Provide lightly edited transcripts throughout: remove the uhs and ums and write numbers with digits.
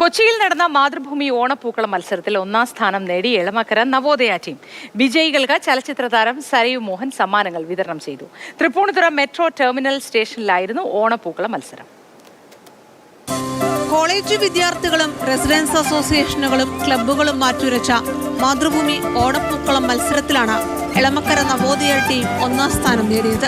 കൊച്ചിയിൽ നടന്ന മാതൃഭൂമി ഓണപ്പൂക്കളം മത്സരത്തിൽ ഒന്നാം സ്ഥാനം നേടി എളമക്കര നവോദയ ടീം. വിജയികൾക്ക് ചലച്ചിത്ര താരം സരയു മോഹൻ സമ്മാനങ്ങൾ വിതരണം ചെയ്തു. തൃപ്പൂണിത്തുറ മെട്രോ ടെർമിനൽ സ്റ്റേഷനിലായിരുന്നു ഓണപ്പൂക്കളം മത്സരം. കോളേജ് വിദ്യാർത്ഥികളും റെസിഡൻസ് അസോസിയേഷനുകളും ക്ലബ്ബുകളും മാറ്റുരച്ച മാതൃഭൂമി ഓണപ്പൂക്കളം മത്സരത്തിലാണ് എളമക്കര നവോദയ ടീം ഒന്നാം സ്ഥാനം നേടിയത്.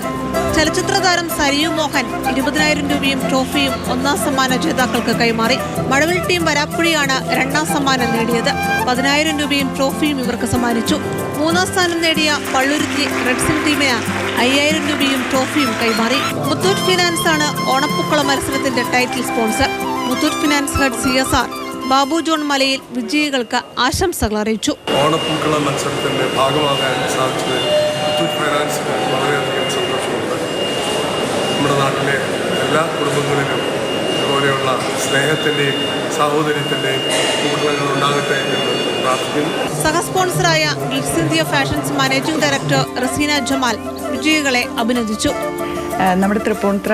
ചലച്ചിത്ര താരം സരയു മോഹൻ 20,000 രൂപയും ട്രോഫിയും ഒന്നാം സമ്മാന ജേതാക്കൾക്ക് കൈമാറി. മഴവിൽ ടീം വരാപ്പുഴയാണ് രണ്ടാം സമ്മാനം നേടിയത്. 10,000 രൂപയും ട്രോഫിയും ഇവർക്ക് സമ്മാനിച്ചു. മൂന്നാം സ്ഥാനം നേടിയ പള്ളുരുത്തി റെഡ്സിൻ ടീമിന് 5,000 രൂപയും ട്രോഫിയും കൈമാറി. മുത്തൂറ്റ് ഫിനാൻസ് ആണ് ഓണപ്പൂക്കളം മത്സരത്തിന്റെ title sponsor. Muthoot finance head CSR Babu John മലയിൽ വിജയികൾക്ക് ആശംസകൾ അറിയിച്ചു. ഓണപ്പൂക്കള മത്സരത്തിന്റെ ഭാഗമാകാൻ സാധിച്ചത് മുത്തൂറ്റ് ഫിനാൻസിന് വളരെയധികം സന്തോഷമുണ്ട്. നമ്മുടെ നാട്ടിലെ എല്ലാ കുടുംബങ്ങളിലും ഇതുപോലെയുള്ള സ്നേഹത്തിൻ്റെയും സാഹോദര്യത്തിൻ്റെയും പൂക്കളങ്ങൾ ഉണ്ടാകട്ടെ എന്ന് പ്രാർത്ഥിക്കുന്നു. സഹസ്പോൺസറായ Gills India fashions managing director Razeena Jamal വിജയികളെ അഭിനന്ദിച്ചു. നമ്മുടെ തൃപ്പൂണിത്തുറ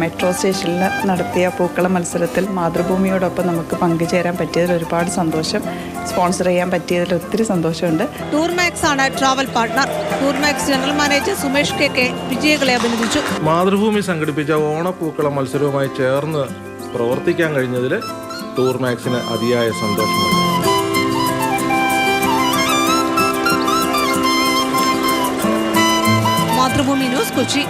മെട്രോ സ്റ്റേഷനിൽ നടത്തിയ പൂക്കള മത്സരത്തിൽ മാതൃഭൂമിയോടൊപ്പം നമുക്ക് പങ്കുചേരാൻ പറ്റിയതിൽ ഒരുപാട് സന്തോഷം. സ്പോൺസർ ചെയ്യാൻ പറ്റിയതിൽ ഒത്തിരി സന്തോഷമുണ്ട്. ടൂർമാക്സ് ആണ് travel partner. Tourmax general manager Sumesh KK വിജയികളെ അഭിനന്ദിച്ചു. മാതൃഭൂമി സംഘടിപ്പിച്ച ഓണപ്പൂക്കള മത്സരവുമായി ചേർന്ന് പ്രവർത്തിക്കാൻ കഴിഞ്ഞതിൽ ടൂർമാക്സിന് അതിയായ സന്തോഷമുണ്ട്. മാതൃഭൂമി ന്യൂസ്, കൊച്ചി.